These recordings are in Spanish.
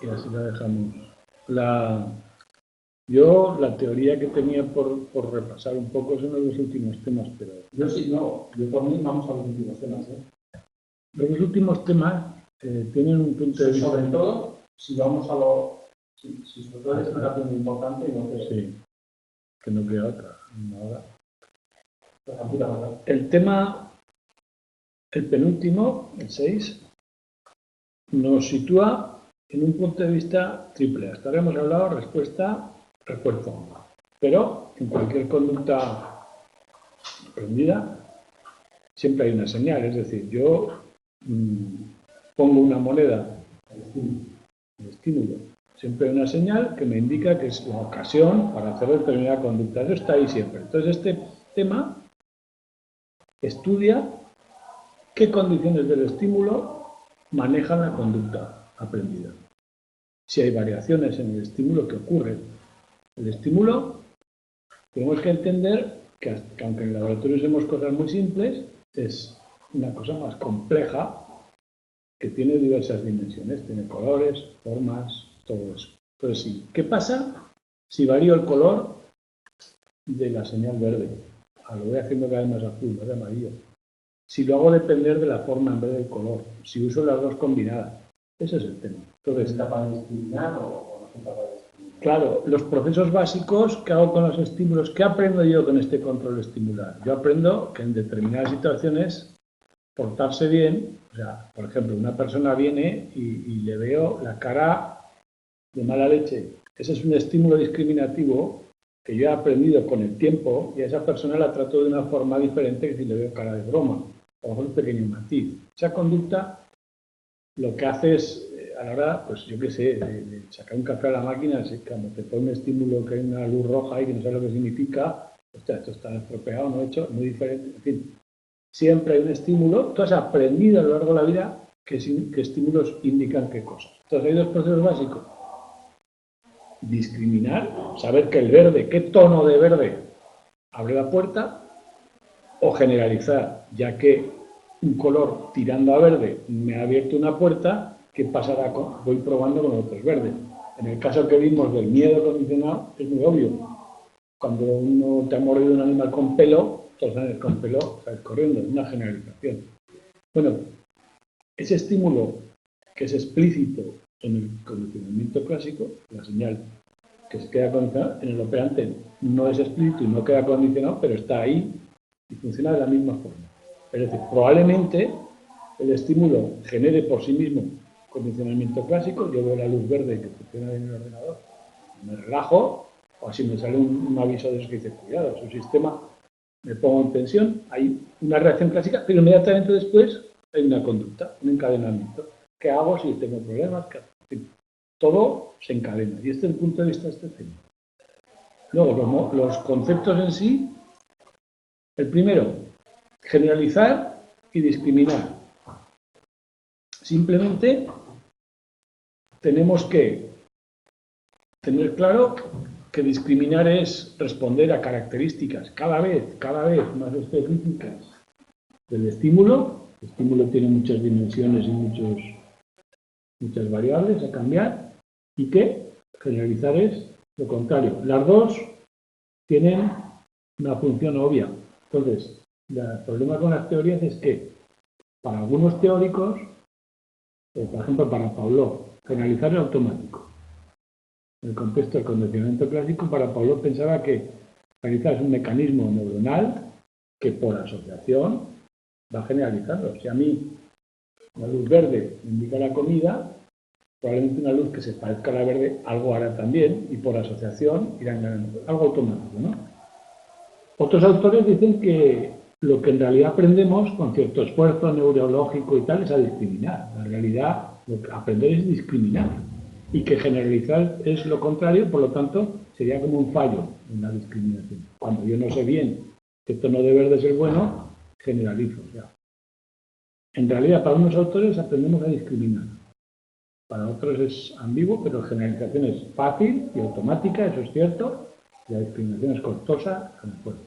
y así la dejamos. Yo, la teoría que tenía por repasar un poco son los últimos temas, pero... Yo sí, no, yo por mí vamos a los últimos temas, ¿eh? Los últimos temas tienen un punto de vista... Sobre todo, si vamos a lo... Si sobre todo es una explicación importante y no que... Sí, que no queda otra. Ahora. El tema, el penúltimo, el 6, nos sitúa en un punto de vista triple. Hasta ahora hemos hablado respuesta, refuerzo. Pero en cualquier conducta aprendida siempre hay una señal. Es decir, yo pongo una moneda, el estímulo. Siempre hay una señal que me indica que es la ocasión para hacer determinada conducta. Eso está ahí siempre. Entonces, este tema estudia qué condiciones del estímulo manejan la conducta aprendida. Si hay variaciones en el estímulo, ¿qué ocurre? El estímulo, tenemos que entender que aunque en el laboratorio hacemos cosas muy simples, es una cosa más compleja que tiene diversas dimensiones, tiene colores, formas, todo eso. Entonces, sí, ¿qué pasa si varío el color de la señal verde? Lo voy haciendo cada vez más azul, más amarillo. Si lo hago depender de la forma en vez del color, si uso las dos combinadas, ese es el tema. Entonces, ¿es capaz de discriminar o no soy capaz de discriminar? Claro, los procesos básicos que hago con los estímulos, ¿qué aprendo yo con este control estimular? Yo aprendo que en determinadas situaciones portarse bien, o sea, por ejemplo, una persona viene y le veo la cara de mala leche. Ese es un estímulo discriminativo que yo he aprendido con el tiempo y a esa persona la trato de una forma diferente que si le veo cara de broma, o un pequeño matiz. Esa conducta lo que hace es, a la hora, pues yo qué sé, de sacar un café a la máquina, cuando te pone un estímulo que hay una luz roja y que no sabes lo que significa, hostia, esto está estropeado, no hecho, muy diferente, en fin. Siempre hay un estímulo, tú has aprendido a lo largo de la vida qué estímulos indican qué cosas. Entonces hay dos procesos básicos. Discriminar, saber que el verde, qué tono de verde abre la puerta, o generalizar, ya que un color tirando a verde me ha abierto una puerta, ¿qué pasará? Voy probando con otros verdes. En el caso que vimos del miedo condicionado, es muy obvio. Cuando uno te ha mordido un animal con pelo, todos sales con pelo, sales corriendo, es una generalización. Bueno, ese estímulo que es explícito en el condicionamiento clásico, la señal que se queda condicionada, en el operante no es explícito y no queda condicionado, pero está ahí y funciona de la misma forma. Es decir, probablemente el estímulo genere por sí mismo condicionamiento clásico. Yo veo la luz verde que funciona bien en el ordenador, me relajo, o así me sale un aviso de eso que dice, cuidado, su sistema, me pongo en tensión, hay una reacción clásica, pero inmediatamente después hay una conducta, un encadenamiento. ¿Qué hago si tengo problemas? Todo se encadena. Y este es el punto de vista de este tema. Luego, los conceptos en sí. El primero, generalizar y discriminar. Simplemente tenemos que tener claro que discriminar es responder a características cada vez más específicas del estímulo. El estímulo tiene muchas dimensiones y muchas variables a cambiar. Y que generalizar es lo contrario. Las dos tienen una función obvia. Entonces, el problema con las teorías es que para algunos teóricos, por ejemplo para Pavlov, generalizar es automático. En el contexto del condicionamiento clásico, para Pavlov pensaba que generalizar es un mecanismo neuronal que por asociación va generalizando. Si a mí la luz verde me indica la comida, probablemente una luz que se parezca a la verde algo hará también y por asociación irán ganando. Algo automático, ¿no? Otros autores dicen que lo que en realidad aprendemos con cierto esfuerzo neurológico y tal es a discriminar. En realidad, lo que aprender es discriminar. Y que generalizar es lo contrario, por lo tanto, sería como un fallo en la discriminación. Cuando yo no sé bien qué tono de verde es el bueno, generalizo. Ya. En realidad, para unos autores aprendemos a discriminar. Para otros es ambiguo, pero la generalización es fácil y automática, eso es cierto. Y la discriminación es costosa, con esfuerzo.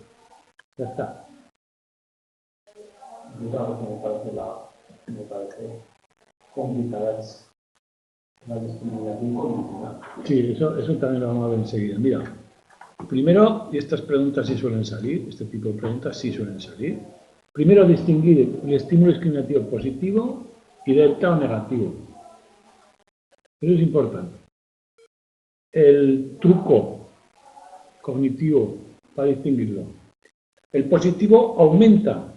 Ya está. Me parece complicada. La discriminación cognitiva. Sí, eso también lo vamos a ver enseguida. Mira, primero, y estas preguntas sí suelen salir, este tipo de preguntas sí suelen salir. Primero, distinguir el estímulo discriminativo positivo y delta o negativo. Eso es importante. El truco cognitivo para distinguirlo. El positivo aumenta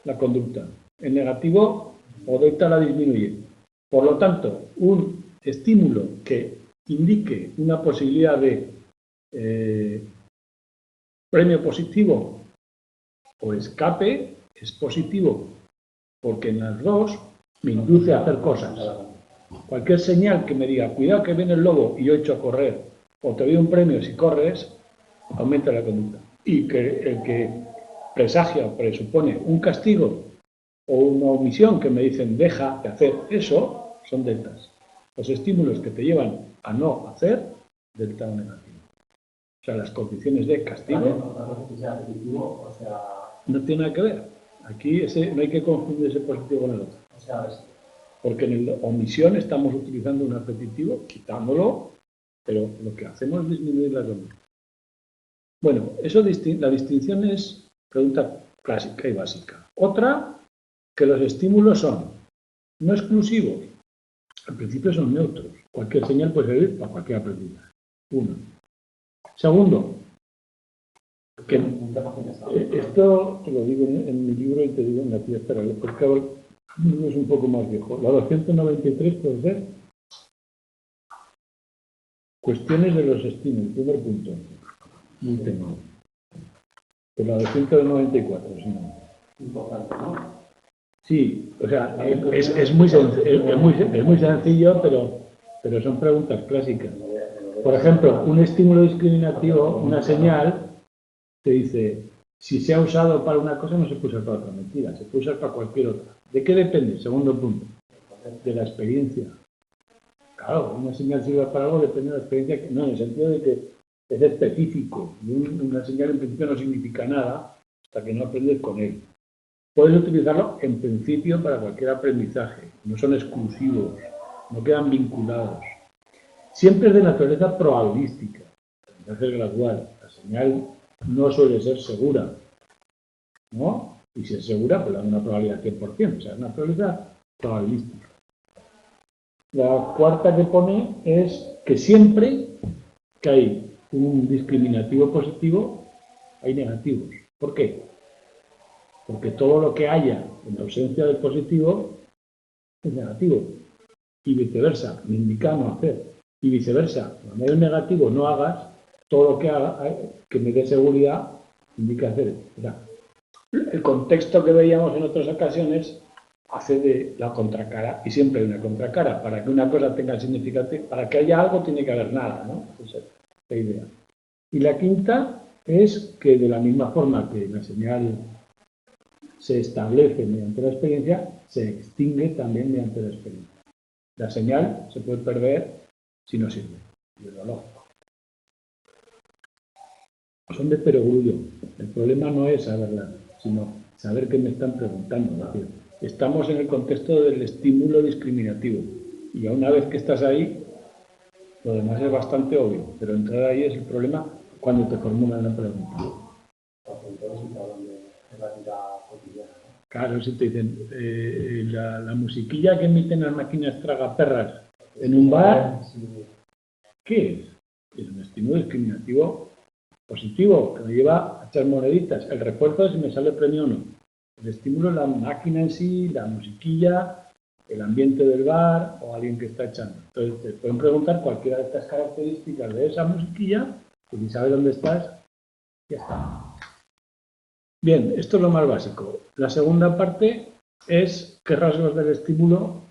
la conducta, el negativo o delta la disminuye. Por lo tanto, un estímulo que indique una posibilidad de premio positivo o escape es positivo, porque en las dos me induce a hacer cosas. Cualquier señal que me diga, cuidado que viene el lobo y yo echo a correr, o te doy un premio si corres, aumenta la conducta. Y que el que presagia o presupone un castigo o una omisión que me dicen deja de hacer eso, son deltas. Los estímulos que te llevan a no hacer, delta o negativo. O sea, las condiciones de castigo no tiene nada que ver. Aquí no hay que confundir ese positivo con el otro. Porque en la omisión estamos utilizando un repetitivo, quitándolo, pero lo que hacemos es disminuir las dos. Bueno, la distinción es pregunta clásica y básica. Otra, que los estímulos son no exclusivos. Al principio son neutros. Cualquier señal puede servir para cualquier aprendizaje. Uno. Segundo, que esto te lo digo en mi libro y te digo en la tía, espera, porque es un poco más viejo. La 293 puede ser cuestiones de los estímulos, primer punto. Muy temido. Pues la 294, si no. Importante, ¿no? Sí, o sea, es muy sencillo, pero son preguntas clásicas. Por ejemplo, un estímulo discriminativo, una señal, te dice, si se ha usado para una cosa, no se puede usar para otra. Mentira, se puede usar para cualquier otra. ¿De qué depende? Segundo punto. De la experiencia. Claro, una señal sirve para algo, depende de la experiencia. No, en el sentido de que es específico. Una señal en principio no significa nada hasta que no aprendes con él. Puedes utilizarlo en principio para cualquier aprendizaje. No son exclusivos, no quedan vinculados. Siempre es de naturaleza probabilística, es gradual. La señal no suele ser segura, ¿no? Y si es segura, pues da una probabilidad 100%, o sea, es una probabilidad probabilística. La cuarta que pone es que siempre que hay un discriminativo positivo, hay negativos. ¿Por qué? Porque todo lo que haya en ausencia del positivo es negativo. Y viceversa, me indica no hacer. Y viceversa, cuando hay un negativo no hagas, todo lo que haga, que me dé seguridad, indica hacer. O sea, el contexto que veíamos en otras ocasiones hace de la contracara, y siempre hay una contracara. Para que una cosa tenga significado, para que haya algo tiene que haber nada, ¿no? Esa es la idea. Y la quinta es que de la misma forma que la señal se establece mediante la experiencia, se extingue también mediante la experiencia. La señal se puede perder si no sirve. Es lo lógico. Son de perogrullo. El problema no es saberla, sino saber qué me están preguntando. Es decir, estamos en el contexto del estímulo discriminativo. Y a una vez que estás ahí, lo demás es bastante obvio. Pero entrar ahí es el problema cuando te formulan la pregunta. Claro, si te dicen la musiquilla que emiten las máquinas tragaperras en un bar, ¿qué es? Es un estímulo discriminativo positivo que me lleva a echar moneditas. El refuerzo es si me sale premio o no. El estímulo es la máquina en sí, la musiquilla, el ambiente del bar o alguien que está echando. Entonces te pueden preguntar cualquiera de estas características de esa musiquilla y si sabes dónde estás, ya está. Bien, esto es lo más básico. La segunda parte es qué rasgos del estímulo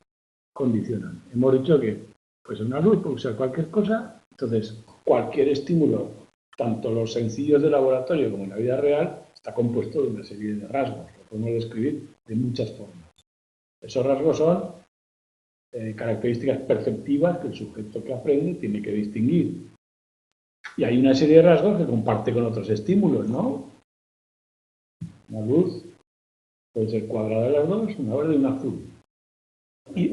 condicionan. Hemos dicho que puede ser una luz, puede ser cualquier cosa. Entonces, cualquier estímulo, tanto los sencillos de laboratorio como en la vida real, está compuesto de una serie de rasgos. Lo podemos describir de muchas formas. Esos rasgos son características perceptivas que el sujeto que aprende tiene que distinguir. Y hay una serie de rasgos que comparte con otros estímulos, ¿no? Una luz puede ser cuadrada de las dos, una verde y una azul. Y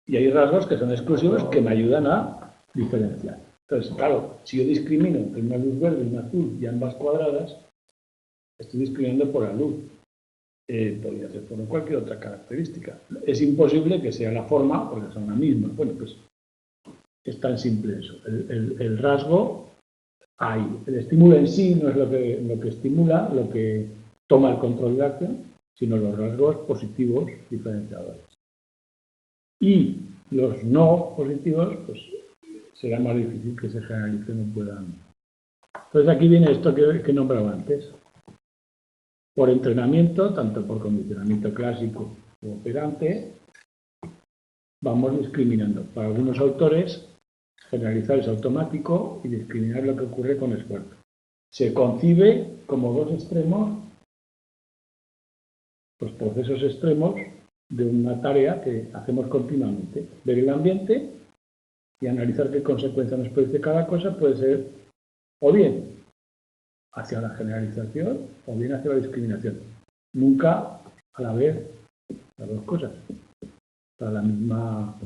Y hay rasgos que son exclusivos que me ayudan a diferenciar. Entonces, claro, si yo discrimino entre una luz verde y una azul y ambas cuadradas, estoy discriminando por la luz. Podría ser por cualquier otra característica. Es imposible que sea la forma porque son la misma. Bueno, pues es tan simple eso. El rasgo hay. El estímulo en sí no es lo que estimula, lo que toma el control de la acción, sino los rasgos positivos diferenciadores. Y los no positivos, pues será más difícil que se generalicen o puedan. Entonces aquí viene esto que he nombrado antes. Por entrenamiento, tanto por condicionamiento clásico o operante, vamos discriminando. Para algunos autores, generalizar es automático y discriminar lo que ocurre con esfuerzo. Se concibe como dos extremos, los procesos extremos de una tarea que hacemos continuamente. Ver el ambiente y analizar qué consecuencias nos produce cada cosa puede ser o bien hacia la generalización o bien hacia la discriminación. Nunca a la vez las dos cosas. Para la misma,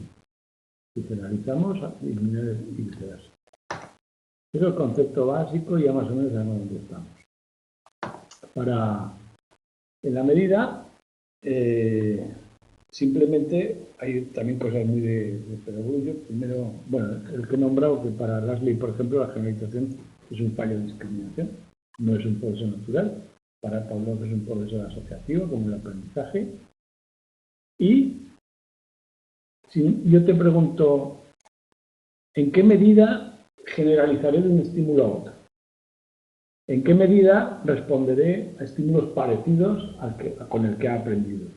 si generalizamos, disminuir y viceversa. Ese es el concepto básico y ya más o menos sabemos dónde estamos. En la medida, simplemente hay también cosas muy de pedagogía. Primero, bueno, el que he nombrado que para Rasley, por ejemplo, la generalización es un fallo de discriminación, no es un proceso natural. Para Pavlov es un proceso asociativo, como el aprendizaje. Y si yo te pregunto, ¿en qué medida generalizaré de un estímulo a otro? ¿En qué medida responderé a estímulos parecidos con el que ha aprendido?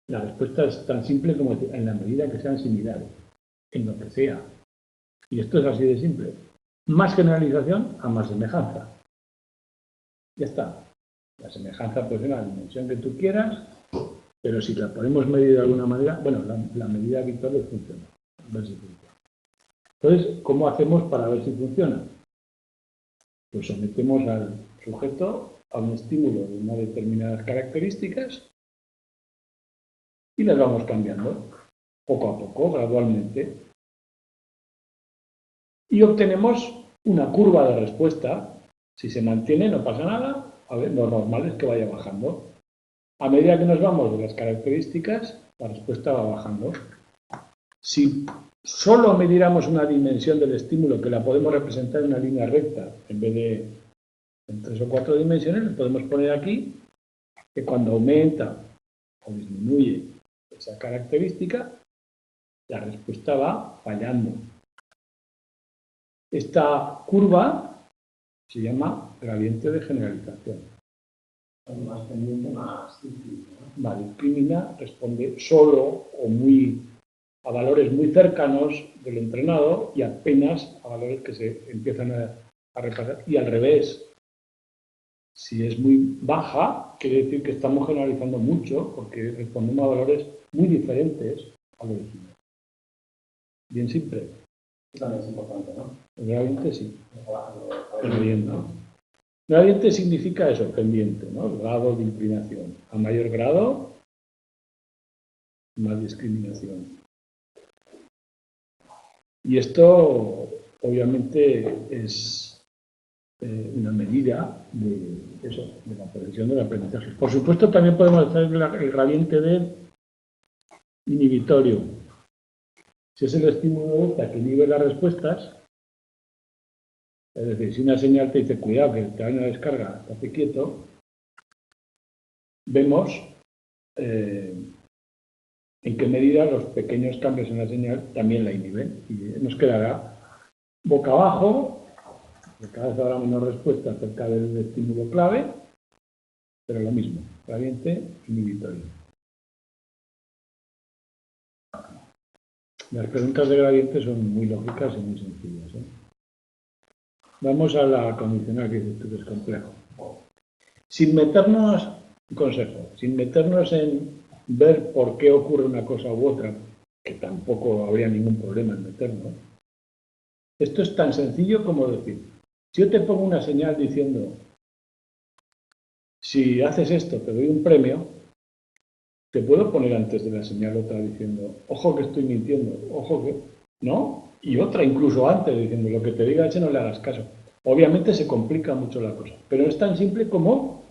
La respuesta es tan simple como decir, en la medida que sean similares, en lo que sea. Y esto es así de simple. Más generalización a más semejanza. Ya está. La semejanza puede ser la dimensión que tú quieras, pero si la podemos medir de alguna manera, bueno, la medida habitual es funciona. A ver si funciona. Entonces, ¿cómo hacemos para ver si funciona? Pues sometemos al sujeto a un estímulo de unas determinadas características y las vamos cambiando poco a poco, gradualmente. Y obtenemos una curva de respuesta. Si se mantiene, no pasa nada. A ver, lo normal es que vaya bajando. A medida que nos vamos de las características, la respuesta va bajando. Si solo midiéramos una dimensión del estímulo que la podemos representar en una línea recta, en vez de en 3 o 4 dimensiones, podemos poner aquí que cuando aumenta o disminuye esa característica, la respuesta va fallando. Esta curva se llama gradiente de generalización. Más pendiente, más difícil, ¿no? Va, discrimina, responde solo o a valores muy cercanos del entrenado y apenas a valores que se empiezan a repasar. Y al revés, si es muy baja, quiere decir que estamos generalizando mucho porque respondemos a valores muy diferentes al original. Bien simple. Eso también es importante, ¿no? El gradiente sí. El gradiente. Gradiente significa eso, pendiente, ¿no? El grado de inclinación. A mayor grado, más discriminación. Y esto, obviamente, es una medida de la precisión del aprendizaje. Por supuesto, también podemos hacer el gradiente del inhibitorio. Si es el estímulo delta que inhibe las respuestas, es decir, si una señal te dice, cuidado, que te va a una descarga, estate quieto, vemos en qué medida los pequeños cambios en la señal también la inhiben. Y nos quedará boca abajo, que cada vez habrá menos respuesta acerca del estímulo clave, pero lo mismo, gradiente inhibitorio. Las preguntas de gradiente son muy lógicas y muy sencillas, ¿eh? Vamos a la condicional que dices tú que es complejo. Sin meternos, consejo, sin meternos en ver por qué ocurre una cosa u otra, que tampoco habría ningún problema en meternos. Esto es tan sencillo como decir, si yo te pongo una señal diciendo, si haces esto te doy un premio, te puedo poner antes de la señal otra diciendo, ojo que estoy mintiendo, ojo que... ¿No? Y otra incluso antes diciendo, lo que te diga ese no le hagas caso. Obviamente se complica mucho la cosa, pero es tan simple como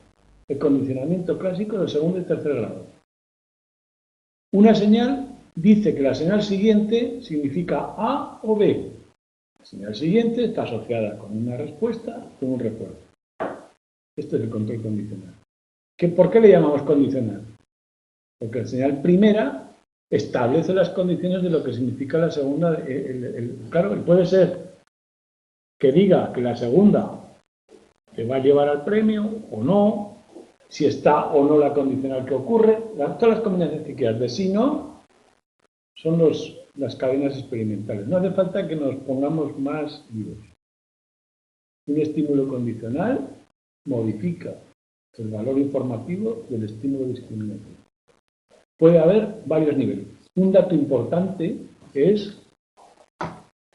el condicionamiento clásico del segundo y tercer grado. Una señal dice que la señal siguiente significa A o B. La señal siguiente está asociada con una respuesta, con un refuerzo. Este es el control condicional. ¿Por qué le llamamos condicional? Porque la señal primera establece las condiciones de lo que significa la segunda. Claro, puede ser que diga que la segunda te va a llevar al premio o no, si está o no la condicional que ocurre, todas las combinaciones que quieras. De si no, son las cadenas experimentales. No hace falta que nos pongamos más vivos. Un estímulo condicional modifica el valor informativo del estímulo discriminatorio. Puede haber varios niveles. Un dato importante es,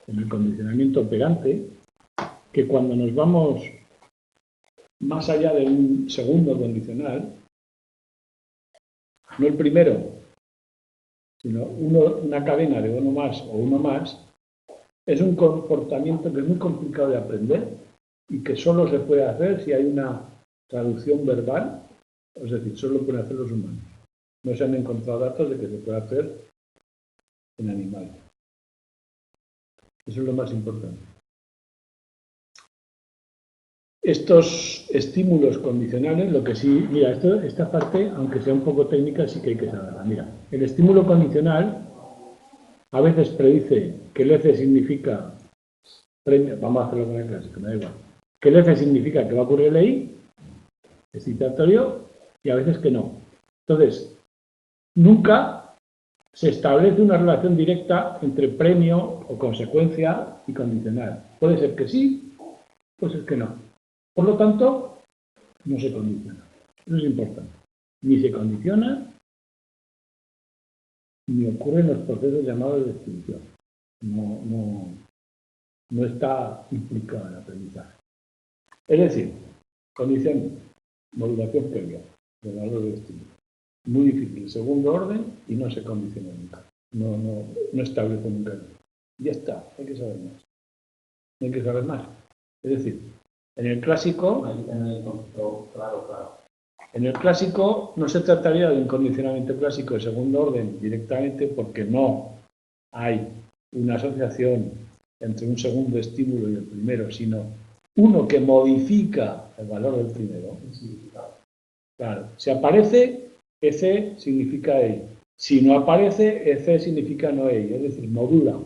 en el condicionamiento operante, que cuando nos vamos más allá de un segundo condicional, no el primero, sino una cadena de uno más o uno más, es un comportamiento que es muy complicado de aprender y que solo se puede hacer si hay una traducción verbal, es decir, solo lo pueden hacer los humanos. No se han encontrado datos de que se pueda hacer en animales. Eso es lo más importante. Estos estímulos condicionales, lo que sí, mira, esta parte, aunque sea un poco técnica, sí que hay que saberla. Mira, el estímulo condicional a veces predice que el F significa premio, vamos a hacerlo con el clásico, me da igual, que el F significa que va a ocurrir el I, excitatorio, y a veces que no. Entonces, nunca se establece una relación directa entre premio o consecuencia y condicional. Puede ser que sí, puede ser que no. Por lo tanto, no se condiciona. Eso es importante. Ni se condiciona, ni ocurren los procesos llamados de extinción. No está implicado en el aprendizaje. Es decir, condición, modulación previa del valor del estímulo. Muy difícil, segundo orden, y no se condiciona nunca. No establece nunca. Ya está, hay que saber más. Hay que saber más. Es decir, en el clásico, en el clásico no se trataría de un condicionamiento clásico de segundo orden directamente porque no hay una asociación entre un segundo estímulo y el primero, sino uno que modifica el valor del primero. Claro, si aparece, EC significa EI. Si no aparece, EC significa no EI, es decir, modula.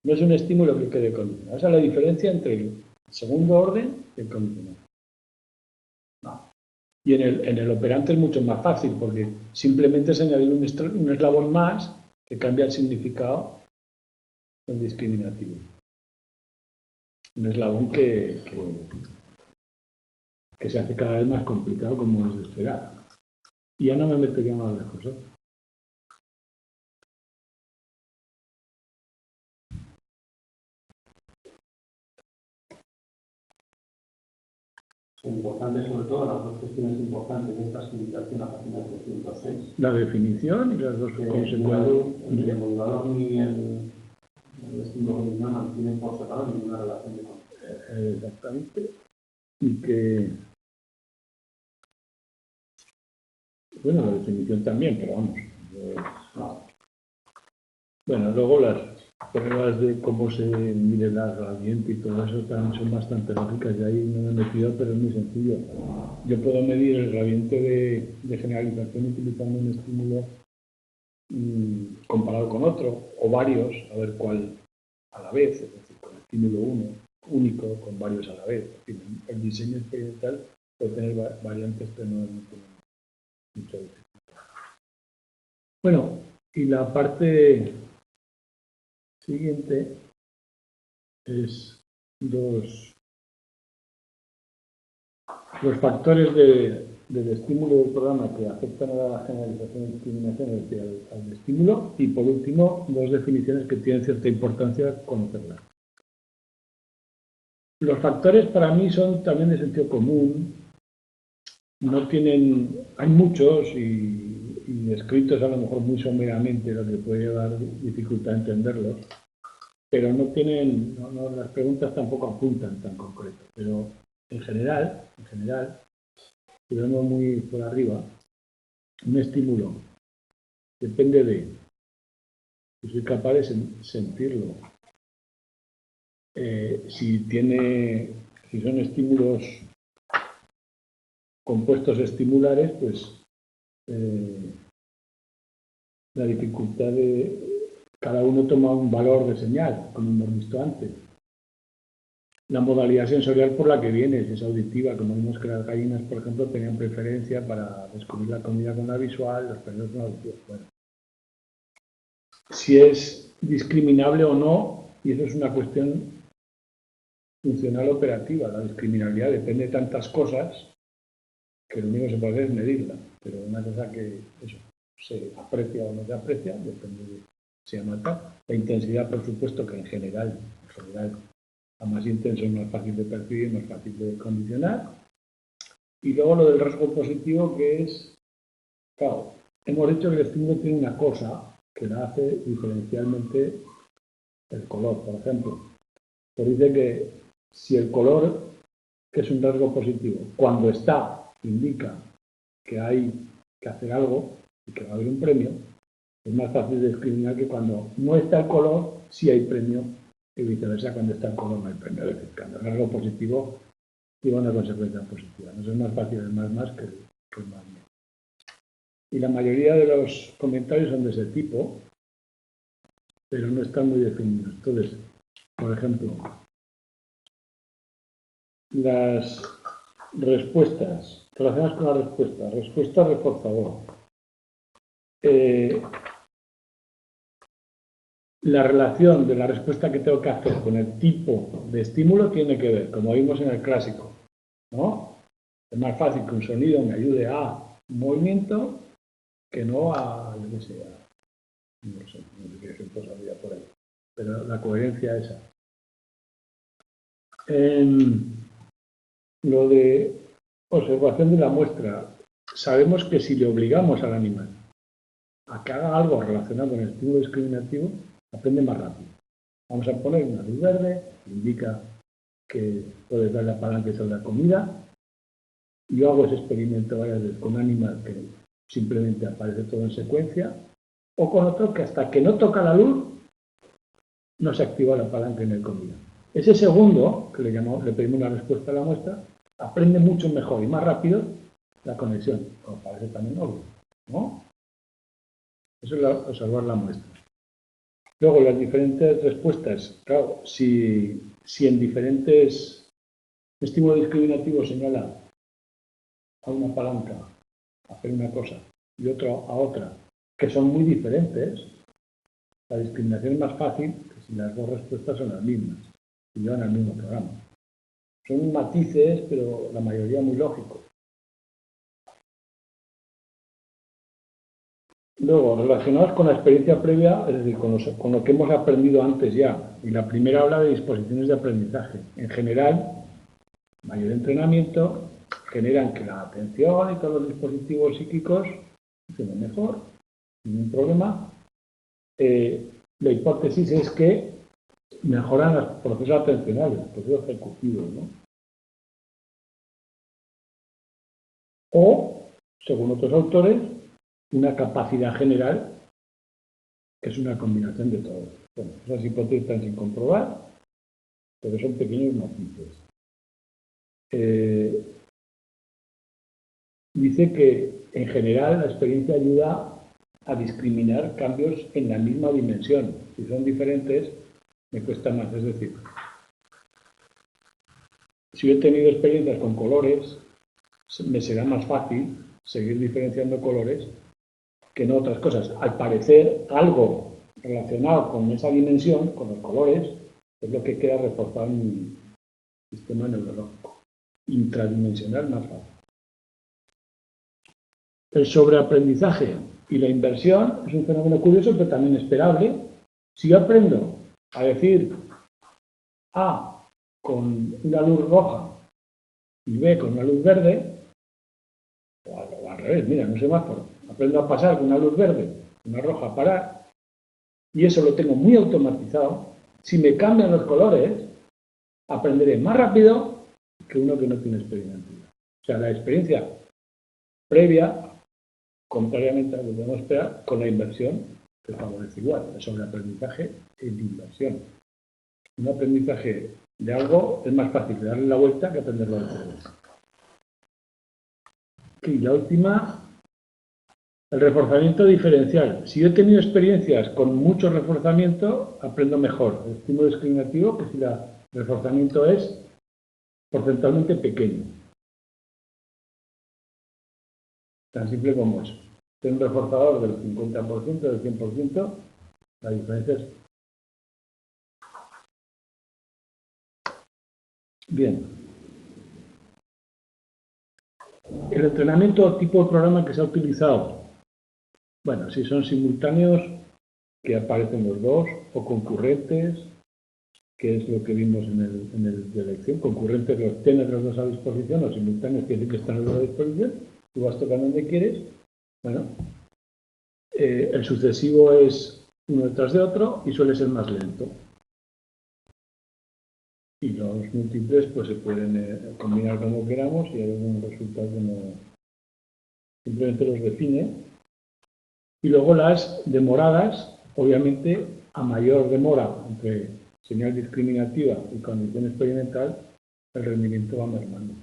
No es un estímulo que quede condicionado. Esa es la diferencia entre el segundo orden y el condicional. No. Y en el operante es mucho más fácil, porque simplemente es añadir un eslabón más que cambia el significado del discriminativo. Un eslabón que se hace cada vez más complicado, como es de esperar. Y ya no me metería más lejos, ¿eh? Importante, sobre todo, las dos cuestiones importantes de esta explicación a página 306. La definición y las dos consecuencias. Ni el modulador ni el estímulo no mantienen por separado ninguna relación de control. Exactamente. Y que... Bueno, la definición también, pero vamos. Bueno, luego las pruebas de cómo se mide el gradiente y todo eso también son bastante lógicas y ahí no me he metido, pero es muy sencillo. Yo puedo medir el gradiente de generalización utilizando un estímulo comparado con otro, o varios, a ver cuál a la vez, es decir, con el estímulo único, con varios a la vez. En fin, el diseño experimental puede tener variantes, pero no tiene mucha dificultad. Bueno, y la parte siguiente es los factores del estímulo del programa que afectan a la generalización y discriminación, es decir, al estímulo, y por último, dos definiciones que tienen cierta importancia conocerlas. Los factores para mí son también de sentido común, no tienen, hay muchos y y escritos a lo mejor muy someramente, lo que puede llevar dificultad a entenderlo, pero no tienen, las preguntas tampoco apuntan tan concreto. Pero en general, si vemos muy por arriba, un estímulo depende de si soy capaz de sentirlo. Si son estímulos compuestos estimulares, pues la dificultad de cada uno toma un valor de señal, como hemos visto antes. La modalidad sensorial por la que viene, si es auditiva, como vimos que las gallinas, por ejemplo, tenían preferencia para descubrir la comida con la visual, los perros con la auditiva. Bueno. Si es discriminable o no, y eso es una cuestión funcional operativa, la discriminabilidad depende de tantas cosas que lo único que se puede hacer es medirla, pero una cosa que eso se aprecia o no se aprecia, depende de si se llama tal. La intensidad, por supuesto, que en general, a más intenso es más fácil de percibir, más fácil de condicionar. Y luego lo del rasgo positivo, que es, claro, hemos dicho que el estímulo tiene una cosa que la hace diferencialmente el color, por ejemplo. Pues dice que si el color, que es un rasgo positivo, cuando está, indica que hay que hacer algo y que va a haber un premio, es más fácil de discriminar que cuando no está el color, sí hay premio, y viceversa, cuando está el color no hay premio. Es decir, cuando el rasgo positivo lleva una consecuencia positiva. No es más fácil el más que el más. Y la mayoría de los comentarios son de ese tipo, pero no están muy definidos. Entonces, por ejemplo, las respuestas, relacionadas con la respuesta reforzadora. La relación de la respuesta que tengo que hacer con el tipo de estímulo tiene que ver, como vimos en el clásico, ¿no? Es más fácil que un sonido me ayude a un movimiento que no a, yo qué sé, no sé qué ejemplos había por ahí, pero la coherencia esa. En lo de observación de la muestra, sabemos que si le obligamos al animal a que haga algo relacionado con el estímulo discriminativo, aprende más rápido. Vamos a poner una luz verde, que indica que puedes dar la palanca y la comida. Yo hago ese experimento varias veces con un animal que simplemente aparece todo en secuencia, o con otro que hasta que no toca la luz, no se activa la palanca y no hay comida. Ese segundo, que le pedimos una respuesta a la muestra, aprende mucho mejor y más rápido la conexión, como parece también obvio, ¿no? Eso es observar la muestra. Luego, las diferentes respuestas. Claro, si en diferentes estímulos discriminativos señala a una palanca a hacer una cosa y otro a otra, que son muy diferentes, la discriminación es más fácil que si las dos respuestas son las mismas y llevan al mismo programa. Son matices, pero la mayoría muy lógicos. Luego, relacionados con la experiencia previa, es decir, con lo que hemos aprendido antes ya. Y la primera habla de disposiciones de aprendizaje. En general, mayor entrenamiento generan que la atención y todos los dispositivos psíquicos funcionen mejor, ningún problema. La hipótesis es que mejoran los procesos atencionales, los procesos ejecutivos, ¿no? O, según otros autores, una capacidad general que es una combinación de todo. Bueno, esas hipótesis están sin comprobar, pero son pequeños matices. Dice que, en general, la experiencia ayuda a discriminar cambios en la misma dimensión. Si son diferentes, me cuesta más. Es decir, si he tenido experiencias con colores, me será más fácil seguir diferenciando colores que en otras cosas. Al parecer, algo relacionado con esa dimensión, con los colores, es lo que queda reforzado en mi sistema neurológico. Intradimensional más fácil. El sobreaprendizaje y la inversión es un fenómeno curioso, pero también esperable. Si yo aprendo a decir A con una luz roja y B con una luz verde, o al revés, mira, no sé más, Aprendo a pasar con una luz verde, una roja a parar, y eso lo tengo muy automatizado. Si me cambian los colores, aprenderé más rápido que uno que no tiene experiencia. O sea, la experiencia previa, contrariamente a lo que podemos esperar, con la inversión, que favorece igual, el sobreaprendizaje y la inversión. Un aprendizaje de algo es más fácil de darle la vuelta que aprenderlo de cero. Y la última, el reforzamiento diferencial. Si yo he tenido experiencias con mucho reforzamiento, aprendo mejor el estímulo discriminativo que si el reforzamiento es porcentualmente pequeño. Tan simple como eso. Tengo un reforzador del 50%, del 100%, la diferencia es... Bien. El entrenamiento tipo de programa que se ha utilizado. Bueno, si son simultáneos, que aparecen los dos, o concurrentes, que es lo que vimos en el de elección. Concurrentes los tienes los dos a disposición, o simultáneos quiere decir que están los dos a disposición, tú vas tocando donde quieres. Bueno, el sucesivo es uno detrás de otro y suele ser más lento. Y los múltiples pues se pueden combinar como queramos y hay algún resultado que no... Simplemente los define. Y luego las demoradas, obviamente, a mayor demora entre señal discriminativa y condición experimental, el rendimiento va mermando.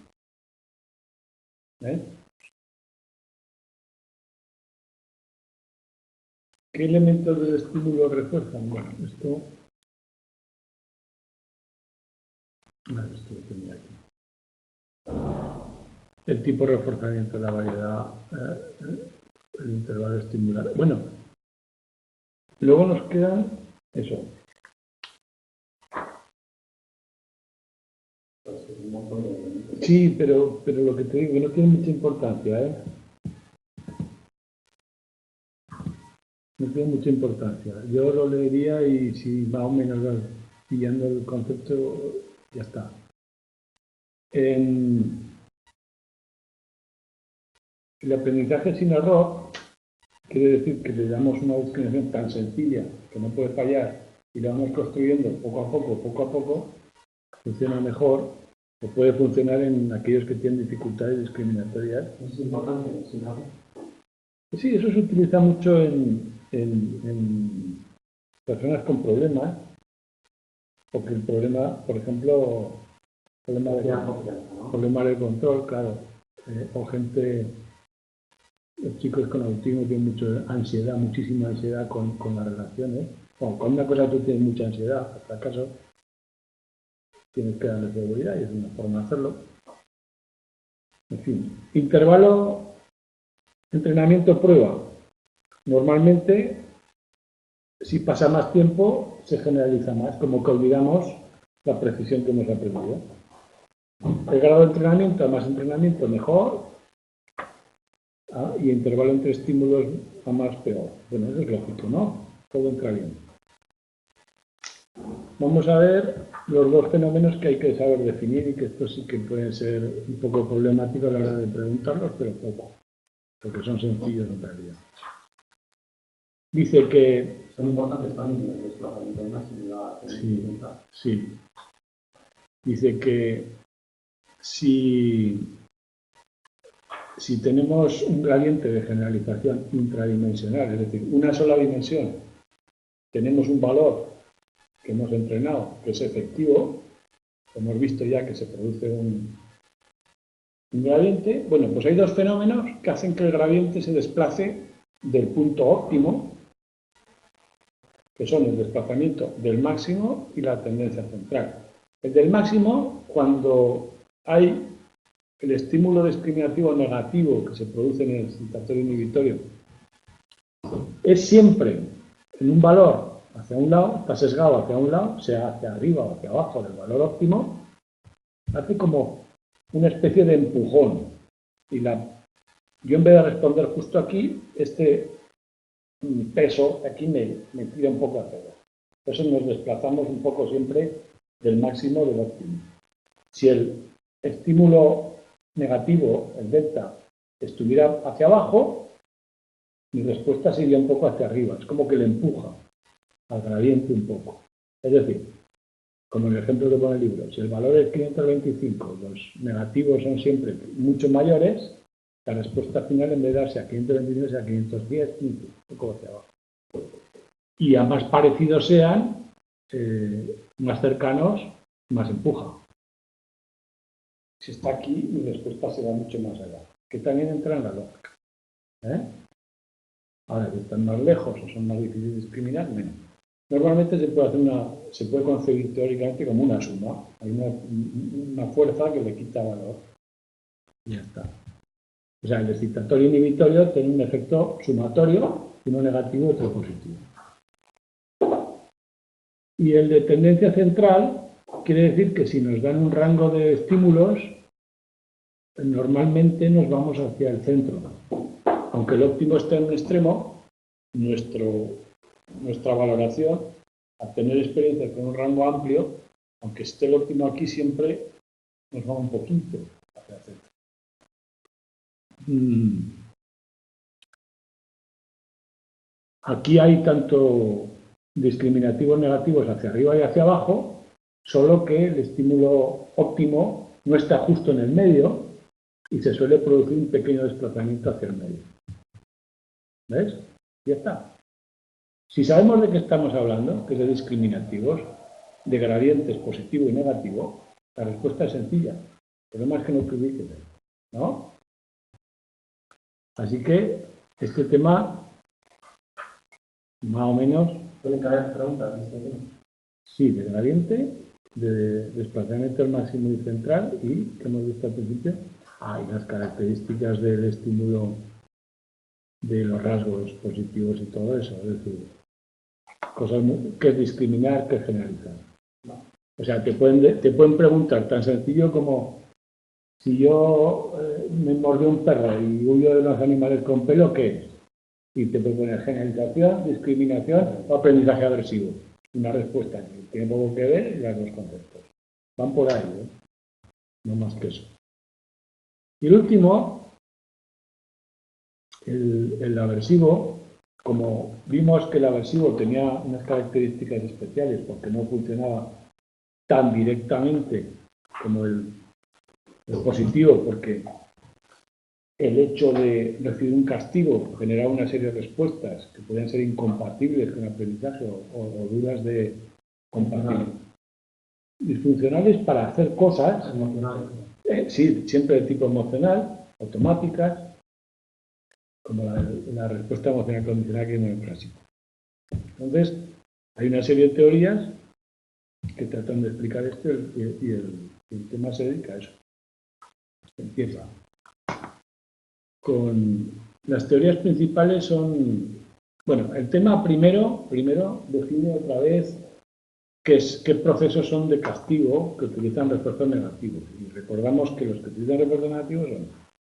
¿Qué elementos del estímulo refuerzan? Bueno, esto lo tenía aquí. El tipo de reforzamiento de la variedad, el intervalo estimular. Bueno, luego nos quedan eso. Sí, pero lo que te digo, que no tiene mucha importancia, ¿eh? No tiene mucha importancia. Yo lo leería y si más o menos vas pillando el concepto, ya está. El aprendizaje sin error quiere decir que le damos una discriminación tan sencilla que no puede fallar y la vamos construyendo poco a poco, funciona mejor o puede funcionar en aquellos que tienen dificultades discriminatorias. Es importante, sin error. Sí, eso se utiliza mucho en personas con problemas, porque el problema, por ejemplo, problemas de control, claro, o gente, los chicos con autismo tienen mucha ansiedad, muchísima ansiedad con las relaciones. Bueno, con una cosa tú tienes mucha ansiedad, hasta acaso tienes que darle seguridad y es una forma de hacerlo. En fin, intervalo, entrenamiento, prueba. Normalmente, si pasa más tiempo, se generaliza más, como que olvidamos la precisión que hemos aprendido. El grado de entrenamiento, a más entrenamiento, mejor. Y intervalo entre estímulos a más, peor. Bueno, eso es lógico, ¿no? Todo entra bien. Vamos a ver los dos fenómenos que hay que saber definir y que estos sí que pueden ser un poco problemáticos a la hora de preguntarlos, pero poco, porque son sencillos en realidad. Dice que... Son importantes también el desplazamiento de masividad. Sí. Dice que si tenemos un gradiente de generalización intradimensional, es decir, una sola dimensión, tenemos un valor que hemos entrenado, que es efectivo, hemos visto ya que se produce un gradiente, bueno, pues hay dos fenómenos que hacen que el gradiente se desplace del punto óptimo, que son el desplazamiento del máximo y la tendencia central. El del máximo, cuando hay el estímulo discriminativo negativo que se produce en el excitatorio inhibitorio, es siempre en un valor hacia un lado, está sesgado hacia un lado, sea hacia arriba o hacia abajo del valor óptimo, hace como una especie de empujón. Y yo en vez de responder justo aquí, este peso aquí me tira un poco hacia abajo. Por eso nos desplazamos un poco siempre del máximo del óptimo. Si el estímulo negativo, el delta, estuviera hacia abajo, mi respuesta se iría un poco hacia arriba. Es como que le empuja al gradiente un poco. Es decir, como en el ejemplo que pone el libro, si el valor es 525, los negativos son siempre mucho mayores, la respuesta final en vez de darse a 529 sea a 510, 15, un poco hacia abajo. Y a más parecidos sean, más cercanos, más empuja. Si está aquí, mi respuesta será mucho más allá, que también entra en la lógica. Ahora, si están más lejos o son más difíciles de discriminar, menos. Normalmente se puede concebir teóricamente como una suma. Hay una fuerza que le quita valor. Y ya está. O sea, el excitatorio inhibitorio tiene un efecto sumatorio, uno negativo y otro positivo. Y el de tendencia central quiere decir que si nos dan un rango de estímulos, normalmente nos vamos hacia el centro. Aunque el óptimo esté en un extremo, nuestra valoración, al tener experiencia con un rango amplio, aunque esté el óptimo aquí, siempre nos va un poquito hacia el centro. Aquí hay tanto discriminativos negativos hacia arriba y hacia abajo, solo que el estímulo óptimo no está justo en el medio y se suele producir un pequeño desplazamiento hacia el medio. ¿Ves? Ya está. Si sabemos de qué estamos hablando, que es de discriminativos, de gradientes positivo y negativo, la respuesta es sencilla. El problema es que no tuviese, ¿no? Así que este tema, más o menos... ¿Pueden caer preguntas de este tema? Sí, de gradiente, de desplazamiento máximo y central y, que hemos visto al principio, y las características del estímulo de los rasgos positivos y todo eso, es decir, cosas que discriminar, que generalizar. O sea, te pueden preguntar tan sencillo como si yo me mordió un perro y huyo de los animales con pelo, ¿qué es? Y te puede poner generalización, discriminación o aprendizaje aversivo. Una respuesta que tiene poco que ver y los dos conceptos. Van por ahí, no más que eso. Y el último, el aversivo, como vimos que el aversivo tenía unas características especiales porque no funcionaba tan directamente como el positivo, porque el hecho de recibir un castigo generaba una serie de respuestas que podían ser incompatibles con el aprendizaje o dudas de compatibilidad. Disfuncionales para hacer cosas emocionales. Sí, siempre de tipo emocional, automáticas, como la respuesta emocional condicional que es en el clásico. Entonces, hay una serie de teorías que tratan de explicar esto y el tema se dedica a eso. Empieza con las teorías principales son, bueno, el tema primero define otra vez qué procesos son de castigo que utilizan refuerzos negativos. Y recordamos que los que utilizan refuerzos negativos son,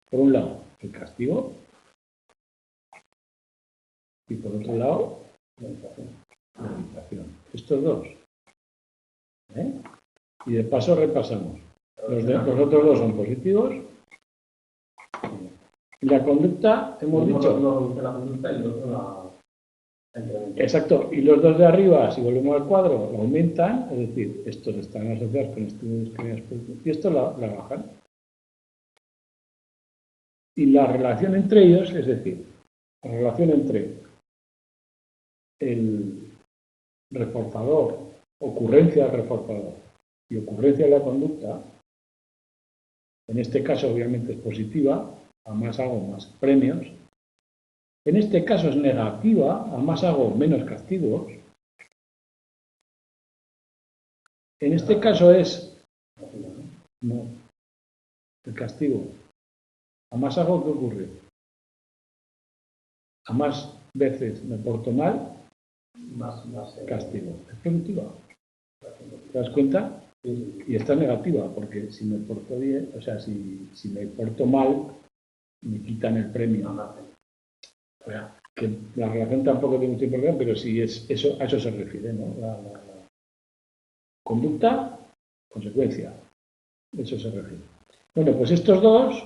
por un lado, el castigo y por otro lado, la evitación. Estos dos. Y de paso repasamos. Los otros dos son positivos. Y la conducta, hemos dicho... Uno la conducta y el otro la... Exacto. Y los dos de arriba, si volvemos al cuadro, lo aumentan. Es decir, estos están asociados con estímulos y estos la bajan. Y la relación entre ellos, es decir, la relación entre el reforzador, ocurrencia del reforzador y ocurrencia de la conducta, en este caso obviamente es positiva, a más hago más premios. En este caso es negativa, a más hago menos castigos. En este caso es no, el castigo. A más hago, ¿qué ocurre? A más veces me porto mal, más castigo. Es positiva. ¿Te das cuenta? Y esta es negativa, porque si me porto bien, o sea, si me porto mal, me quitan el premio. O sea, que la relación tampoco tiene mucha importancia, pero sí es eso, a eso se refiere, ¿no? La conducta, consecuencia. Eso se refiere. Bueno, pues estos dos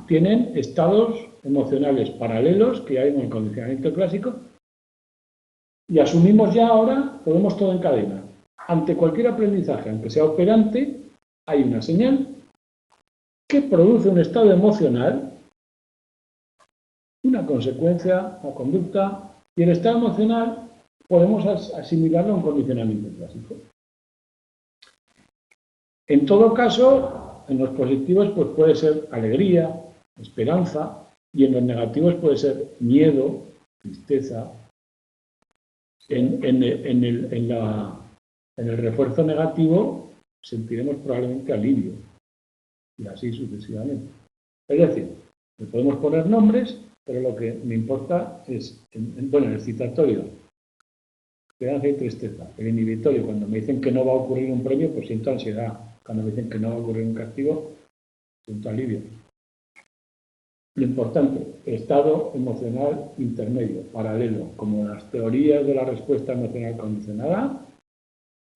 tienen estados emocionales paralelos que hay en el condicionamiento clásico y asumimos ya ahora, ponemos todo en cadena. Ante cualquier aprendizaje, aunque sea operante, hay una señal que produce un estado emocional, una consecuencia, una conducta, y el estado emocional podemos asimilarlo a un condicionamiento clásico. En todo caso, en los positivos pues puede ser alegría, esperanza, y en los negativos puede ser miedo, tristeza. En el refuerzo negativo sentiremos probablemente alivio, y así sucesivamente. Es decir, le podemos poner nombres, pero lo que me importa es, bueno, el citatorio, esperanza y tristeza. El inhibitorio, cuando me dicen que no va a ocurrir un premio, pues siento ansiedad. Cuando me dicen que no va a ocurrir un castigo, siento alivio. Lo importante, estado emocional intermedio, paralelo, como las teorías de la respuesta emocional condicionada,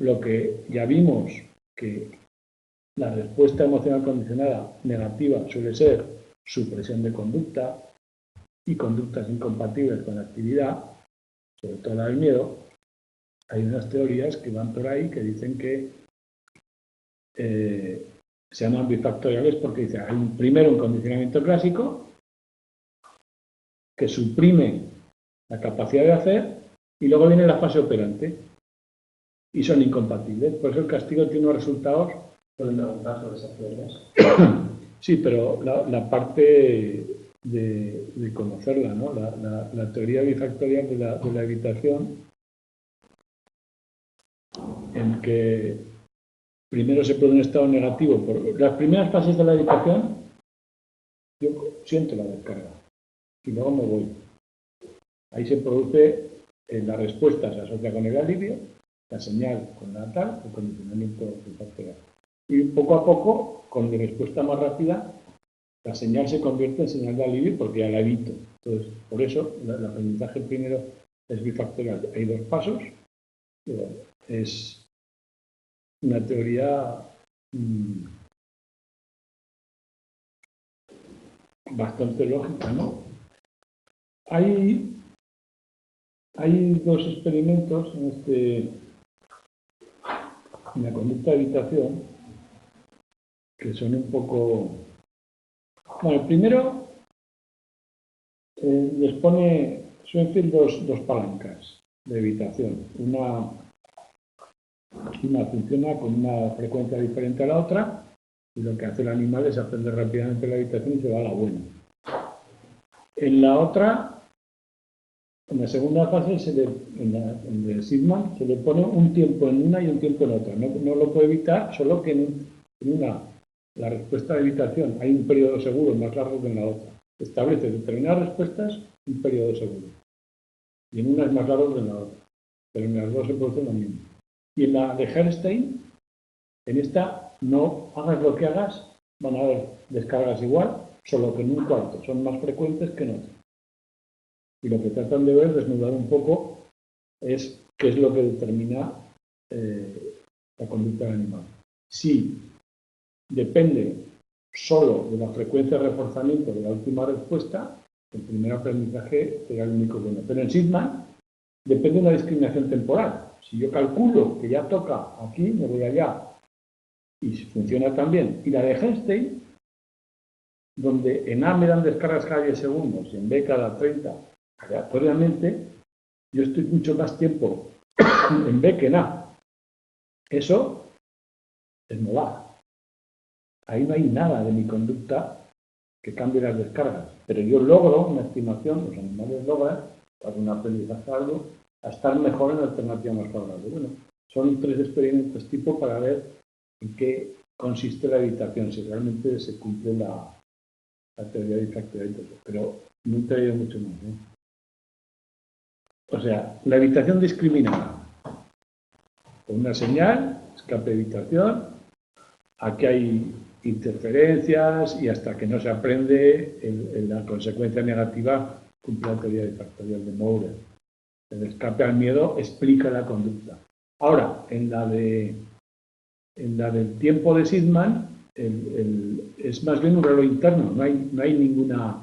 lo que ya vimos que la respuesta emocional condicionada negativa suele ser supresión de conducta y conductas incompatibles con la actividad, sobre todo la del miedo. Hay unas teorías que van por ahí que dicen que se llaman bifactoriales porque dice, hay primero un condicionamiento clásico que suprime la capacidad de hacer y luego viene la fase operante y son incompatibles. Por eso el castigo tiene unos resultados. ¿Pueden preguntar sobre esas teorías? Sí, pero la parte de conocerla, ¿no? La teoría bifactorial de la evitación, en que primero se produce un estado negativo. Por las primeras fases de la evitación, yo siento la descarga y luego me voy. Ahí se produce, la respuesta se asocia con el alivio, la señal con la tal, el condicionamiento bifactorial. Y poco a poco, con mi respuesta más rápida, la señal se convierte en señal de alivio porque ya la evito. Entonces, por eso, el aprendizaje primero es bifactorial. Hay dos pasos. Es una teoría bastante lógica, ¿no? Hay dos experimentos en la conducta de evitación que son un poco... Bueno, el primero les pone Schoenfeld dos palancas de evitación. Una funciona con una frecuencia diferente a la otra y lo que hace el animal es aprender rápidamente la evitación y se va a la buena. En la otra, en la segunda fase, en el Sigman, se le pone un tiempo en una y un tiempo en otra. No lo puede evitar, solo que en una, la respuesta de evitación, hay un periodo seguro más largo que en la otra. Establece determinadas respuestas, un periodo seguro. Y en una es más largo que en la otra. Pero en las dos se produce lo mismo. Y en la de Herrstein, en esta, no hagas lo que hagas, van a haber descargas igual, solo que en un cuarto. Son más frecuentes que en otro. Y lo que tratan de ver, desnudar un poco, es qué es lo que determina la conducta del animal. Si depende solo de la frecuencia de reforzamiento de la última respuesta, el primer aprendizaje será el único bueno. Pero en Sigman depende de una discriminación temporal. Si yo calculo que ya toca aquí, me voy allá. Y funciona también. Y la de Herrstein, donde en A me dan descargas cada 10 segundos y en B cada 30, aleatoriamente, yo estoy mucho más tiempo en B que en A. Eso es modal. Ahí no hay nada de mi conducta que cambie las descargas. Pero yo logro una estimación, los animales logran, para un aprendizaje algo, a estar mejor en la alternativa más favorable. Bueno, son 3 experimentos tipo para ver en qué consiste la evitación, si realmente se cumple la teoría de bifactorial. Pero no he traído mucho más, ¿eh? O sea, la evitación discriminada. Con una señal, escape de evitación, aquí hay interferencias y hasta que no se aprende, la consecuencia negativa cumple la teoría bifactorial de Maurer. El escape al miedo explica la conducta. Ahora, en la del tiempo de Sigman, es más bien un reloj interno, no hay ninguna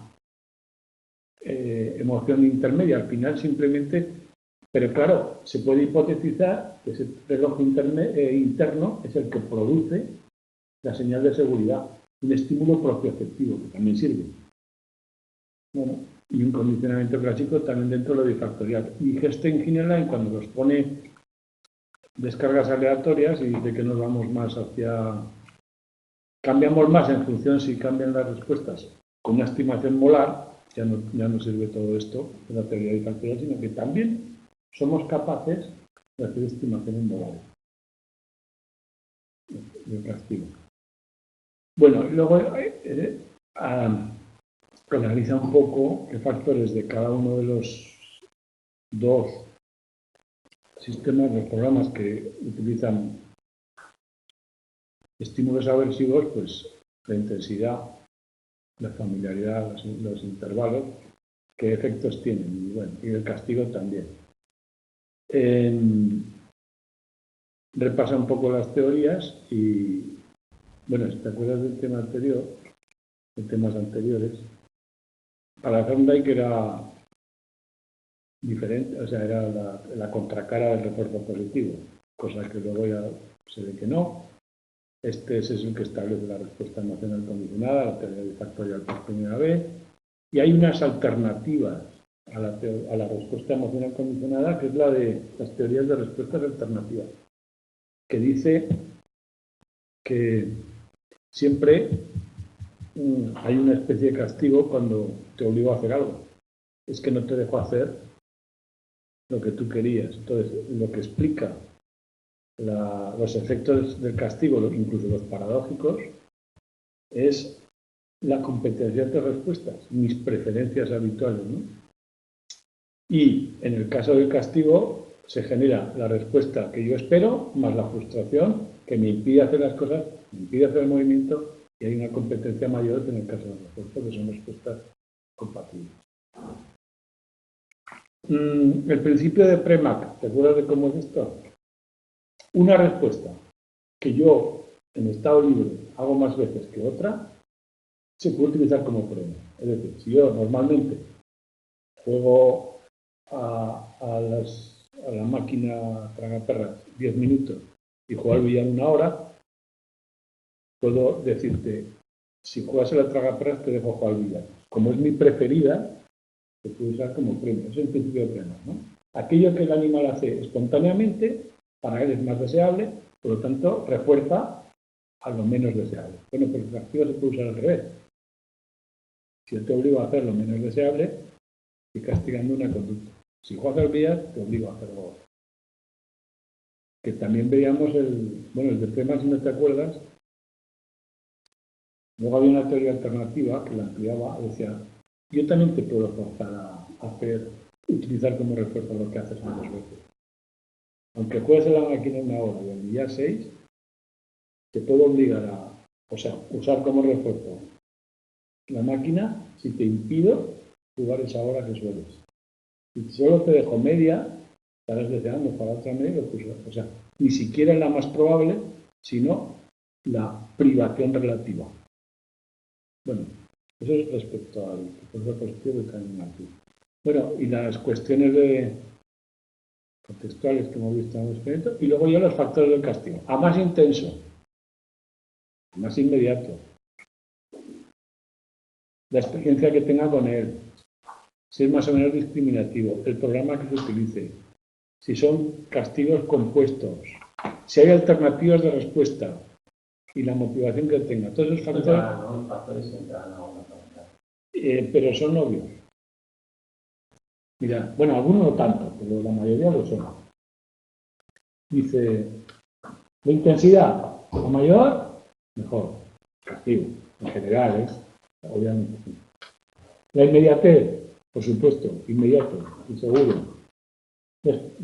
emoción intermedia. Al final simplemente, pero claro, se puede hipotetizar que ese reloj interno es el que produce la señal de seguridad, un estímulo propioceptivo que también sirve. Bueno, y un condicionamiento clásico también dentro de lo bifactorial. Y Gersten-Hinnerlein, cuando nos pone descargas aleatorias y dice que nos vamos más hacia... Cambiamos más en función si cambian las respuestas con una estimación molar, ya no sirve todo esto de la teoría bifactorial, sino que también somos capaces de hacer estimaciones molares de castigo. Bueno, luego analiza un poco qué factores de cada uno de los dos sistemas, los programas que utilizan estímulos aversivos, pues la intensidad, la familiaridad, los intervalos, qué efectos tienen. Y bueno, y el castigo también. Repasa un poco las teorías y, bueno, si te acuerdas del tema anterior, de temas anteriores, para Thorndike era diferente, o sea, era la contracara del refuerzo positivo, cosa que luego ya se ve que no. Este es el que establece la respuesta emocional condicionada, la teoría bifactorial por primera vez, y hay unas alternativas a la respuesta emocional condicionada, que es la de las teorías de respuestas alternativas, que dice que siempre hay una especie de castigo cuando te obligo a hacer algo. Es que no te dejo hacer lo que tú querías. Entonces, lo que explica los efectos del castigo, incluso los paradójicos, es la competencia de respuestas, mis preferencias habituales, ¿no? Y en el caso del castigo se genera la respuesta que yo espero más la frustración que me impide hacer las cosas, me impide hacer el movimiento y hay una competencia mayor que en el caso de la respuesta, que son respuestas compatibles. El principio de Premack, ¿te acuerdas de cómo es esto? Una respuesta que yo en estado libre hago más veces que otra se puede utilizar como premio. Es decir, si yo normalmente juego a la máquina tragaperras 10 minutos y juego al billar 1 hora, puedo decirte, si juegas a la tragaperras te dejo jugar al billar. Como es mi preferida, se puede usar como premio. Es el principio de premio, ¿no? Aquello que el animal hace espontáneamente, para él es más deseable, por lo tanto, refuerza a lo menos deseable. Bueno, pero el castigo se puede usar al revés. Si yo te obligo a hacer lo menos deseable, estoy castigando una conducta. Si juegas al billar, te obligo a hacerlo. Que también veíamos el de temas, si no te acuerdas. Luego había una teoría alternativa que la ampliaba, decía, yo también te puedo forzar a utilizar como refuerzo lo que haces menos veces. Aunque juegues en la máquina 1 hora y al billar 6, te puedo obligar a, usar como refuerzo la máquina si te impido jugar esa hora que sueles. Si solo te dejo media, estarás deseando para otra media, o sea, ni siquiera es la más probable, sino la privación relativa. Bueno, eso es respecto al refuerzo positivo y cambio negativo. Bueno, y las cuestiones contextuales que hemos visto en el experimento, y luego ya los factores del castigo. A más intenso, a más inmediato, la experiencia que tenga con él, si es más o menos discriminativo, el programa que se utilice, si son castigos compuestos, si hay alternativas de respuesta y la motivación que tenga. Todos esos factores pero son obvios. Mira, bueno, algunos no tanto, pero la mayoría lo son. Dice, la intensidad, a mayor, mejor. Castigo, en general, obviamente. La inmediatez, por supuesto, inmediato y seguro.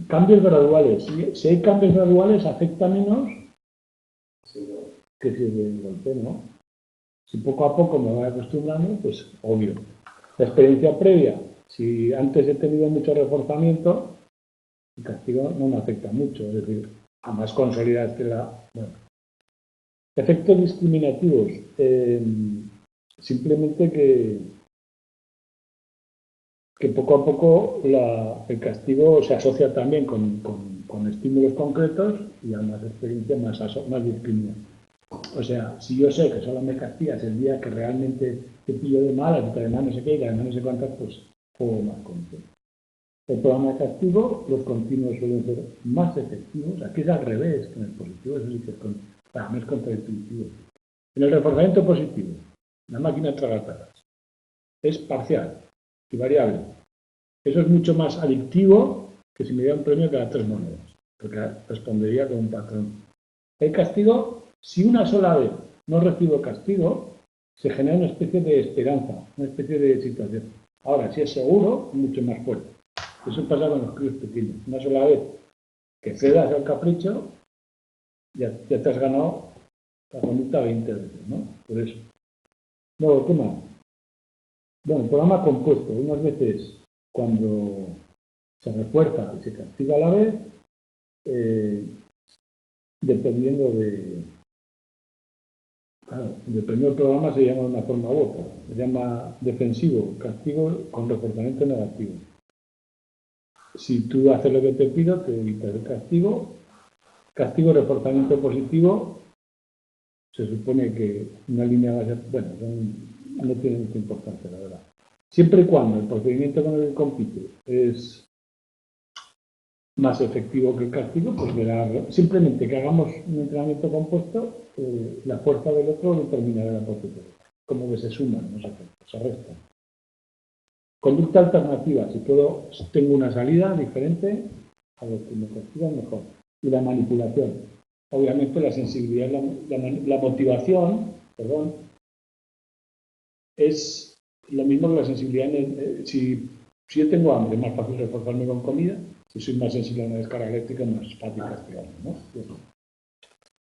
Cambios graduales. Si hay cambios graduales, afecta menos que si de golpe, ¿no? Si poco a poco me voy acostumbrando, pues obvio. La experiencia previa, si antes he tenido mucho reforzamiento, el castigo no me afecta mucho, es decir, a más consolidaste Bueno. Efectos discriminativos. Simplemente que que poco a poco el castigo se asocia también con estímulos concretos y a más experiencia, más discriminación. O sea, si yo sé que solo me castigas el día que realmente te pillo de malas, que además no sé qué, y además no sé cuántas, pues juego más con eso. El programa de castigo, los continuos suelen ser más efectivos. Aquí es al revés, que en el positivo eso sí que es contraintuitivo. En el reforzamiento positivo, la máquina traga taras, es parcial y variable. Eso es mucho más adictivo que si me diera un premio cada 3 monedas, porque respondería con un patrón. El castigo, si una sola vez no recibo castigo, se genera una especie de esperanza, una especie de situación. Ahora, si es seguro, es mucho más fuerte. Eso pasa con los críos pequeños. Una sola vez que cedas al capricho, ya te has ganado la conducta 20 veces, ¿no? Por eso. Luego, ¿qué más? Bueno, el programa compuesto. Unas veces, cuando se refuerza y se castiga a la vez, dependiendo del programa se llama de una forma u otra. Se llama defensivo, castigo con reforzamiento negativo. Si tú haces lo que te pido, te evitas el castigo. Castigo, reforzamiento positivo, se supone que una línea va a ser, bueno, no tiene mucha importancia, la verdad. Siempre y cuando el procedimiento con el que compite es más efectivo que el castigo, pues verá, simplemente que hagamos un entrenamiento compuesto, la fuerza del otro determinará la posición. Como que se suman, no se restan. Conducta alternativa, si tengo una salida diferente a los que me castigan, mejor. Y la manipulación. Obviamente la sensibilidad, la motivación, perdón, es lo mismo que la sensibilidad. Si yo tengo hambre, es más fácil reforzarme con comida. Si soy más sensible a una descarga eléctrica, más fácil castigarme, ¿no?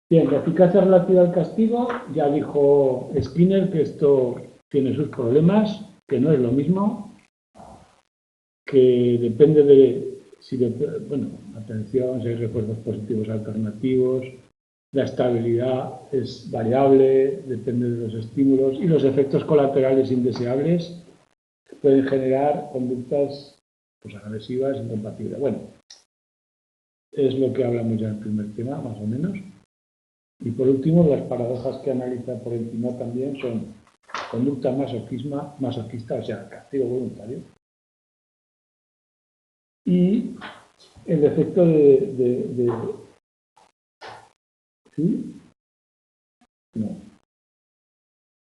Bien, la eficacia relativa al castigo, ya dijo Skinner que esto tiene sus problemas, que no es lo mismo, que depende de bueno, atención, si hay refuerzos positivos alternativos, la estabilidad es variable, depende de los estímulos y los efectos colaterales indeseables pueden generar conductas pues, agresivas, incompatibles. Bueno, es lo que hablamos ya en el primer tema, más o menos. Y por último, las paradojas que analiza por encima también son conducta masoquista, o sea, castigo voluntario, y el efecto ¿sí? No.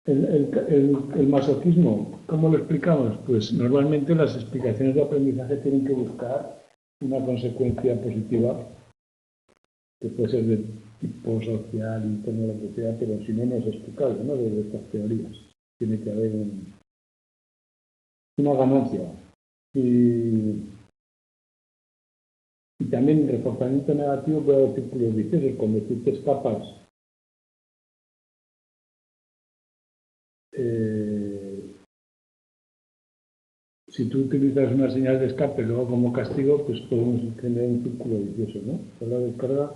El masoquismo, ¿cómo lo explicamos? Pues normalmente las explicaciones de aprendizaje tienen que buscar una consecuencia positiva que puede ser de tipo social, interno, lo que sea, pero si no, no es explicable, ¿no? Desde estas teorías. Tiene que haber una ganancia. Y también el reforzamiento negativo puede haber círculos viciosos. Cuando tú te escapas si tú utilizas una señal de escape luego como castigo, pues podemos generar un círculo vicioso, ¿no? Por la descarga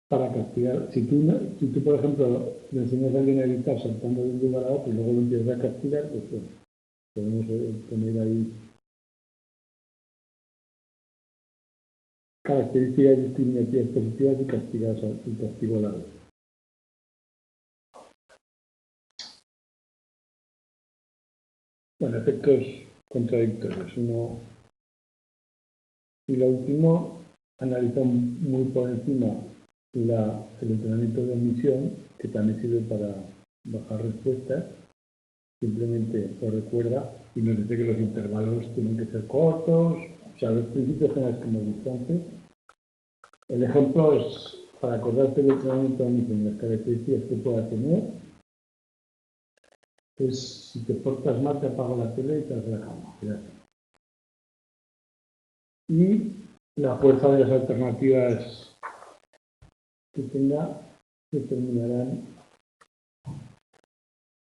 para castigar. Si tú, por ejemplo, le enseñas a alguien a evitar saltando de un lugar a otro y luego lo empiezas a castigar, pues bueno, podemos poner ahí características discriminativas positivas y castigo a la vez. Bueno, efectos contradictorios. Uno y lo último, analiza muy por encima el entrenamiento de omisión, que también sirve para bajar respuestas. Simplemente lo recuerda y nos dice que los intervalos tienen que ser cortos, o sea, los principios generales que hemos visto antes. El ejemplo es, para acordarte del entrenamiento de omisión y las características que pueda tener, es si te portas mal te apago la tele y te vas a la cama. Y la fuerza de las alternativas que tenga determinarán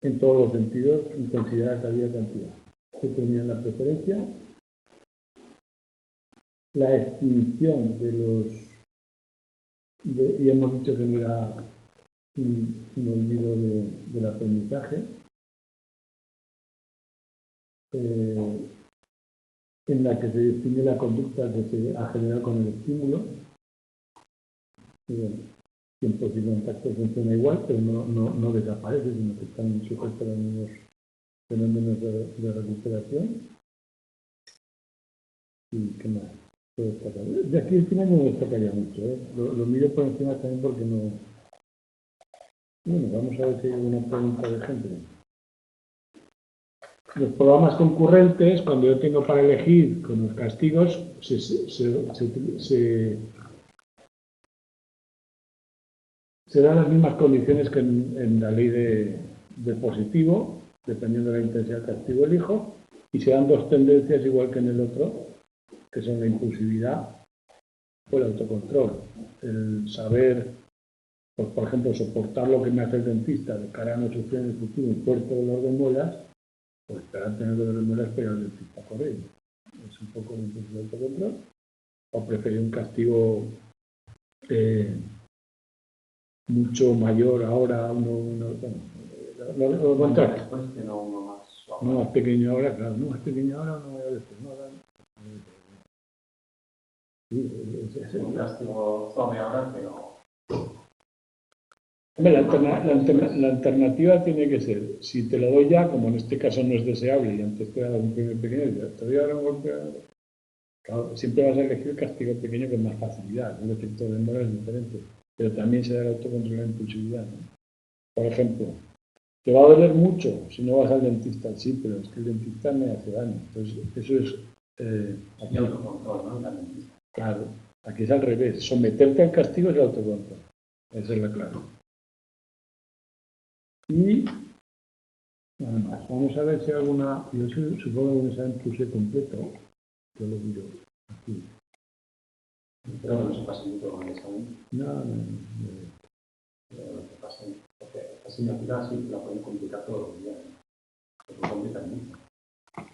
en todos los sentidos, intensidad, calidad, cantidad. Determinan la preferencia, la extinción de los... y hemos dicho que no era un olvido del aprendizaje, en la que se distingue la conducta que se ha generado con el estímulo. Tiempo y contacto funciona igual, pero no desaparece, sino que están sujetos a los mismos fenómenos de recuperación. ¿Y qué más? De aquí al final no destacaría mucho, ¿eh? Lo miro por encima también porque no... Bueno, vamos a ver si hay alguna pregunta de gente. Los programas concurrentes, cuando yo tengo para elegir con los castigos, se dan las mismas condiciones que en la ley de positivo, dependiendo de la intensidad del castigo elijo, y se dan dos tendencias igual que en el otro, que son la impulsividad o el autocontrol. El saber, pues, por ejemplo, soportar lo que me hace el dentista de cara a no sufrir en el futuro un fuerte dolor de muelas, pues esperar tener dolor de muelas, pero el dentista corriendo. Es un poco de impulsividad y autocontrol. O preferir un castigo mucho mayor ahora, lo contrario. No más pequeño ahora, claro, no más pequeño ahora, no voy a decir, no ahora. Sí, es un castigo suave ahora, pero... La alternativa tiene que ser, si te lo doy ya, como en este caso no es deseable y antes te he dado un premio pequeño, te doy ahora un golpe, claro, siempre vas a elegir el castigo pequeño con más facilidad, el efecto de demora es diferente, pero también se da el autocontrol y la impulsividad, ¿no? Por ejemplo, te va a doler mucho si no vas al dentista, sí, pero es que el dentista me hace daño, entonces eso es... Aquí autocontrol, ¿no? Claro, aquí es al revés, someterte al castigo es el autocontrol, esa es la clave. Y nada más, vamos a ver si hay alguna, yo supongo que un examen puse completo, yo lo miro aquí. Pero no se pasa mucho con el examen. No. No se pasa, porque esta asignatura sí la pueden complicar todos los días, ¿no? Lo complican mucho.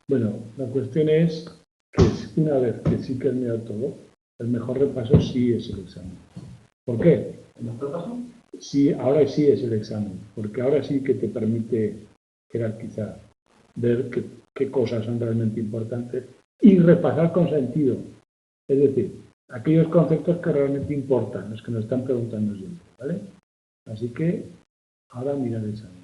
Bueno, la cuestión es que una vez que sí que has mirado todo, el mejor repaso sí es el examen. ¿Por qué? ¿El mejor repaso? Sí, ahora sí es el examen, porque ahora sí que te permite jerarquizar, ver qué cosas son realmente importantes y repasar con sentido. Es decir, aquellos conceptos que realmente importan, los que nos están preguntando siempre, ¿vale? Así que ahora mira el examen.